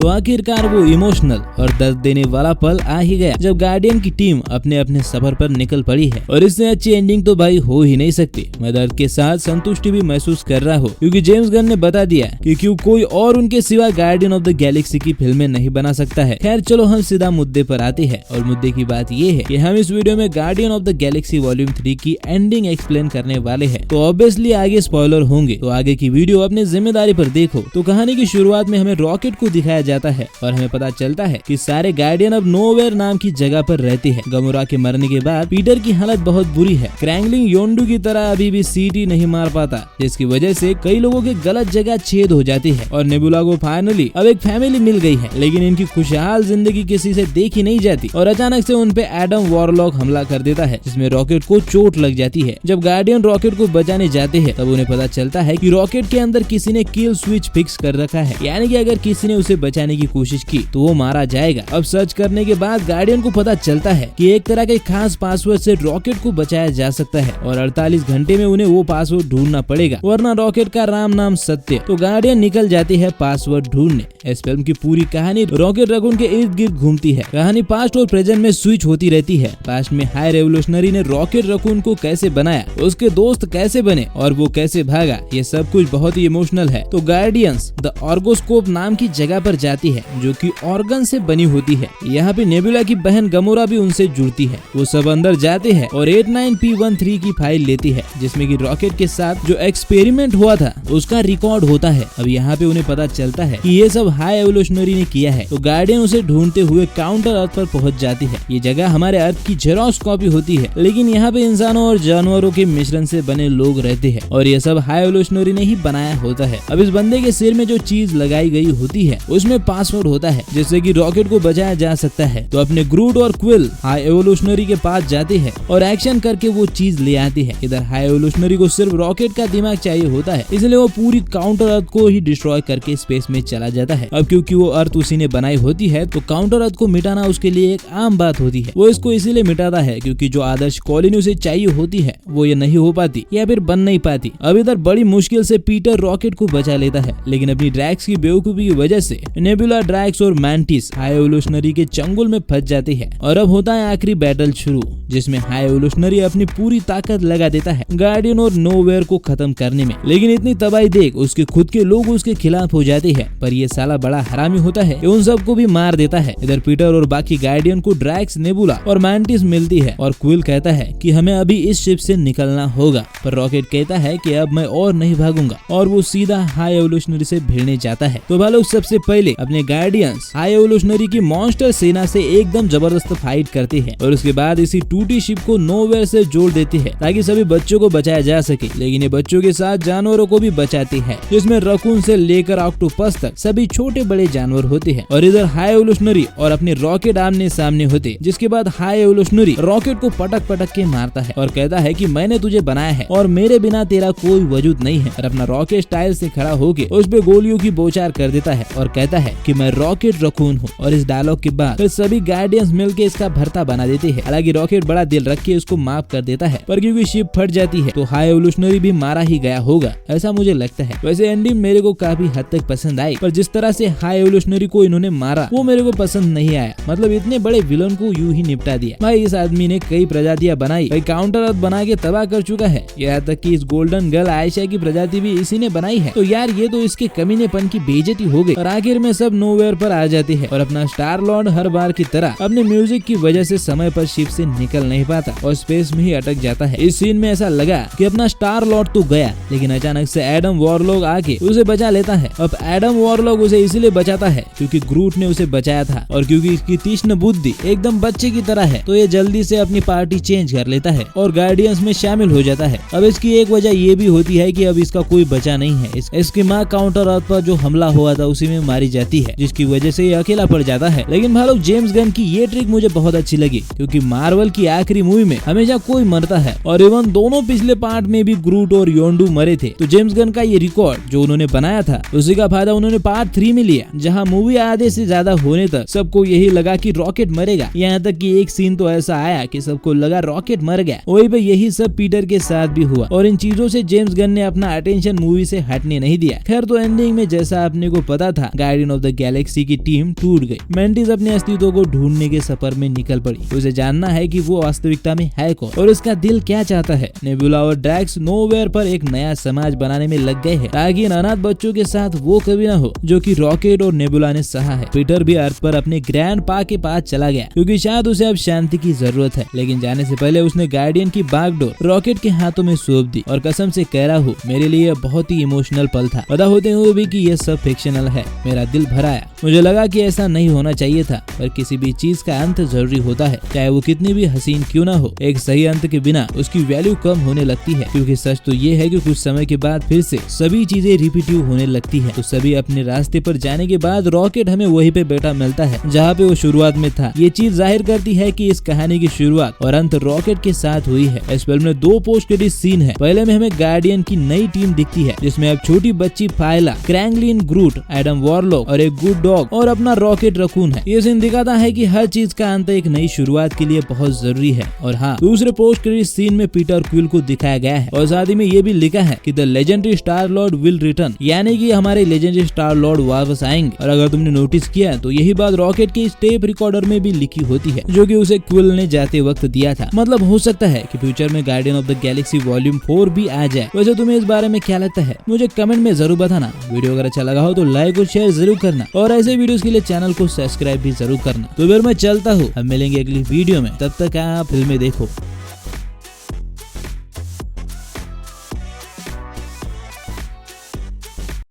तो आखिरकार वो इमोशनल और दर्द देने वाला पल आ ही गया जब गार्डियन की टीम अपने अपने सफर पर निकल पड़ी है। और इससे अच्छी एंडिंग तो भाई हो ही नहीं सकती। मैं दर्द के साथ संतुष्टि भी महसूस कर रहा हूँ क्योंकि जेम्स गन ने बता दिया कि क्यों कोई और उनके सिवा गार्डियन ऑफ द गैलेक्सी की फिल्में नहीं बना सकता है। खैर चलो हम सीधा मुद्दे पर आते हैं और मुद्दे की बात ये है कि हम इस वीडियो में guardian of the Galaxy volume 3 की एंडिंग एक्सप्लेन करने वाले हैं। तो ऑब्वियसली आगे स्पॉइलर होंगे, तो आगे की वीडियो अपनी जिम्मेदारी पर देखो। तो कहानी की शुरुआत में हमें रॉकेट को दिखाया जाता है और हमें पता चलता है कि सारे गार्डियन अब नोवेयर नाम की जगह पर रहते हैं। गमोरा के मरने के बाद पीटर की हालत बहुत बुरी है। क्रैंगलिंग योंडू की तरह अभी भी सीटी नहीं मार पाता, जिसकी वजह से कई लोगों के गलत जगह छेद हो जाती है। और नेबुला को फाइनली अब एक फैमिली मिल गई है, लेकिन इनकी खुशहाल जिंदगी किसी से देखी नहीं जाती। और अचानक से उन पे एडम वॉरलॉक हमला कर देता है, जिसमें रॉकेट को चोट लग जाती है। जब गार्डियन रॉकेट को बचाने जाते हैं तब उन्हें पता चलता है कि रॉकेट के अंदर किसी ने किल स्विच फिक्स कर रखा है, यानी कि अगर किसी ने उसे बचाने की कोशिश की तो वो मारा जाएगा। अब सर्च करने के बाद गार्डियन को पता चलता है कि एक तरह के खास पासवर्ड से रॉकेट को बचाया जा सकता है और 48 घंटे में उन्हें वो पासवर्ड ढूंढना पड़ेगा, वरना रॉकेट का राम नाम सत्य। तो गार्डियन निकल जाती है पासवर्ड ढूंढने। इस फिल्म की पूरी कहानी रॉकेट रकून के इर्द गिर्द घूमती है। कहानी पास्ट और प्रेजेंट में स्विच होती रहती है। पास्ट में हाई रेवोल्यूशनरी ने रॉकेट रकून को कैसे बनाया, उसके दोस्त कैसे बने और वो कैसे भागा, ये सब कुछ बहुत ही इमोशनल है। तो गार्डियंस द ऑर्गोस्कोप नाम की जगह पर जाती है जो कि ऑर्गन से बनी होती है। यहाँ पे नेबुला की बहन गमोरा भी उनसे जुड़ती है। वो सब अंदर जाते हैं और 89P13 की फाइल लेती है, जिसमें कि रॉकेट के साथ जो एक्सपेरिमेंट हुआ था उसका रिकॉर्ड होता है। अब यहाँ पे उन्हें पता चलता है कि ये सब हाई एवोल्यूशनरी ने किया है। तो गार्डियन उसे ढूंढते हुए काउंटर अर्थ पर पहुंच जाती है। ये जगह हमारे अर्थ की जेरॉक्स कॉपी होती है, लेकिन यहाँ पे इंसानों और जानवरों के मिश्रण से बने लोग रहते हैं और ये सब हाई एवोल्यूशनरी ने ही बनाया होता है। अब इस बंदे के सिर में जो चीज लगाई गई होती है उसमें पासवर्ड होता है, जिससे कि रॉकेट को बचाया जा सकता है। तो अपने ग्रूट और क्विल हाई एवोल्यूशनरी के पास जाते हैं और एक्शन करके वो चीज ले आती है। इधर हाई एवोल्यूशनरी को सिर्फ रॉकेट का दिमाग चाहिए होता है, इसलिए वो पूरी काउंटर अर्थ को ही डिस्ट्रॉय करके स्पेस में चला जाता है। अब क्योंकि वो अर्थ उसी ने बनाई होती है तो काउंटर अर्थ को मिटाना उसके लिए एक आम बात होती है। वो इसको इसीलिए मिटाता है क्योंकि जो आदर्श कॉलोनी उसे चाहिए होती है वो ये नहीं हो पाती या फिर बन नहीं पाती। अब इधर बड़ी मुश्किल से पीटर रॉकेट को बचा लेता है, लेकिन अपनी ड्रैक्स की बेवकूफी की वजह से नेबुला, ड्रैक्स और मैंटिस हाई एवोल्यूशनरी के चंगुल में फंस जाती है। और अब होता है आखिरी बैटल शुरू, जिसमें हाई एवोल्यूशनरी अपनी पूरी ताकत लगा देता है गार्डियन और नोवेयर को खत्म करने में। लेकिन इतनी तबाही देख उसके खुद के लोग उसके खिलाफ हो जाते हैं, पर ये साला बड़ा हरामी होता है कि उन सबको भी मार देता है। इधर पीटर और बाकी गार्डियन को ड्रैक्स, नेबुला और मैंटिस मिलती है और क्विल कहता है कि हमें अभी इस शिप से निकलना होगा, पर रॉकेट कहता है कि अब मैं और नहीं भागूंगा और वो सीधा हाई एवोल्यूशनरी से भिड़ने जाता है। तो भाई लोग सबसे पहले अपने गार्डियंस हाई एवोल्यूशनरी की मॉन्स्टर सेना से एकदम जबरदस्त फाइट करते हैं और उसके बाद इसी टूटी शिप को नोवेयर से जोड़ देती है ताकि सभी बच्चों को बचाया जा सके। लेकिन ये बच्चों के साथ जानवरों को भी बचाती है, जिसमें रकून से लेकर ऑक्टोपस तक सभी छोटे बड़े जानवर होते हैं। और इधर हाई एवोल्यूशनरी और अपने रॉकेट आमने सामने होते, जिसके बाद हाई एवोल्यूशनरी रॉकेट को पटक पटक के मारता है और कहता है कि मैंने तुझे बनाया है और मेरे बिना तेरा कोई वजूद नहीं है। और अपना रॉकेट स्टाइल से खड़ा होके उस पे गोलियों की बौछार कर देता है और कहता है कि मैं रॉकेट रकून हूँ। और इस डायलॉग के बाद फिर सभी गार्डियंस मिलके इसका भरता बना देते हैं। हालांकि रॉकेट बड़ा दिल रख के उसको माफ कर देता है, पर क्योंकि शिप फट जाती है तो हाई एवोल्यूशनरी भी मारा ही गया होगा, ऐसा मुझे लगता है। वैसे एंडिंग मेरे को काफी हद तक पसंद आई, पर जिस तरह से हाई एवोल्यूशनरी को इन्होंने मारा वो मेरे को पसंद नहीं आया। मतलब इतने बड़े विलन को यूं ही निपटा दिया। भाई इस आदमी ने कई प्रजातियां बनाई, भाई काउंटर अर्थ बना के तबाह कर चुका है। यहाँ तक कि इस गोल्डन गर्ल आयशा की प्रजाति भी इसी ने बनाई है। तो यार ये तो इसके कमीनेपन की बेइज्जती हो गई। और आखिर में सब नोवेयर पर आ जाते हैं और अपना स्टार लॉर्ड हर बार की तरह अपने म्यूजिक की वजह से समय पर शिप से निकल नहीं पाता और स्पेस में ही अटक जाता है। इस सीन में ऐसा लगा कि अपना स्टार लॉर्ड तो गया, लेकिन अचानक से एडम वॉरलॉक आके उसे बचा लेता है। अब एडम वॉरलॉक उसे इसलिए बचाता है क्योंकि ग्रूट ने उसे बचाया था और क्योंकि इसकी तीक्ष्ण बुद्धि एकदम बच्चे की तरह है, तो ये जल्दी से अपनी पार्टी चेंज कर लेता है और गार्डियंस में शामिल हो जाता है। अब इसकी एक वजह ये भी होती है कि अब इसका कोई बचा नहीं है। इसकी माँ काउंटर अर्थ पर जो हमला हुआ था उसी में मारी जाती है, जिसकी वजह से ये अकेला पड़ जाता है। लेकिन भाई लोग जेम्स गन की ये ट्रिक मुझे बहुत अच्छी लगी, क्योंकि मार्वल की आखिरी मूवी में हमेशा कोई मरता है और इवन दोनों पिछले पार्ट में भी ग्रूट और योंडू मरे थे। तो जेम्स गन का ये रिकॉर्ड जो उन्होंने बनाया था उसी का फायदा उन्होंने पार्ट 3 में लिया, जहाँ मूवी आधे से ज्यादा होने तक सबको यही लगा कि रॉकेट मरेगा। यहाँ तक कि एक सीन तो ऐसा आया कि सबको लगा रॉकेट मर गया। वही पे यही सब पीटर के साथ भी हुआ और इन चीजों से जेम्स गन ने अपना अटेंशन मूवी से हटने नहीं दिया। खैर तो एंडिंग में जैसा आपने को पता था guardian guardian of the Galaxy की टीम टूट गई। मेंटिस अपने अस्तित्व को ढूंढने के सफर में निकल पड़ी। उसे जानना है कि वो वास्तविकता में है कौन और उसका दिल क्या चाहता है। नेबुला और ड्रैक्स नोवेयर पर एक नया समाज बनाने में लग गए हैं ताकि इन अनाथ बच्चों के साथ वो कभी ना हो जो कि रॉकेट और नेबुला ने सहा है। पीटर भी अर्थ पर अपने ग्रैंड पा के पास चला गया क्योंकि शायद उसे अब शांति की जरूरत है, लेकिन जाने से पहले उसने गार्डियन की बागडोर रॉकेट के हाथों में सौंप दी और कसम से कह रहा हूँ मेरे लिए बहुत ही इमोशनल पल था। पता होते हुए भी कि ये सब फिक्शनल है, मेरा दिल भर आया। मुझे लगा कि ऐसा नहीं होना चाहिए था, पर किसी भी चीज का अंत जरूरी होता है, चाहे वो कितनी भी हसीन क्यों ना हो। एक सही अंत के बिना उसकी वैल्यू कम होने लगती है, क्योंकि सच तो ये है कि कुछ समय के बाद फिर से सभी चीजें रिपीटिव होने लगती है। तो सभी अपने रास्ते पर जाने के बाद रॉकेट हमें वहीं पे बैठा मिलता है जहाँ पे वो शुरुआत में था। ये चीज जाहिर करती है कि इस कहानी की शुरुआत और अंत रॉकेट के साथ हुई है। इस फिल्म में 2 पोस्ट क्रेडिट सीन है। पहले में हमें गार्डियन की नई टीम दिखती है जिसमें अब छोटी बच्ची फाइला, क्रैंगलिन ग्रूट, एडम वॉरलॉक और एक गुड डॉग और अपना रॉकेट रकून है। ये सीन दिखाता है कि हर चीज का अंत एक नई शुरुआत के लिए बहुत जरूरी है। और हाँ, दूसरे पोस्ट क्रेडिट सीन में पीटर क्विल को दिखाया गया है और साथ ही में ये भी लिखा है कि the legendary star Lord will return, यानी कि हमारे लेजेंडरी स्टार लॉर्ड वापस आएंगे। और अगर तुमने नोटिस किया तो यही बात रॉकेट के टेप रिकॉर्डर में भी लिखी होती है जो कि उसे क्विल ने जाते वक्त दिया था। मतलब हो सकता है कि फ्यूचर में guardian of the Galaxy volume 4 भी आ जाए। वैसे तुम्हें इस बारे में क्या लगता है मुझे कमेंट में जरूर बताना। वीडियो अगर अच्छा लगा हो तो लाइक और शेयर जरूर करना और ऐसे वीडियोस के लिए चैनल को सब्सक्राइब भी जरूर करना। तो फिर मैं चलता हूँ, अब मिलेंगे अगली वीडियो में, तब तक आप फिल्में देखो।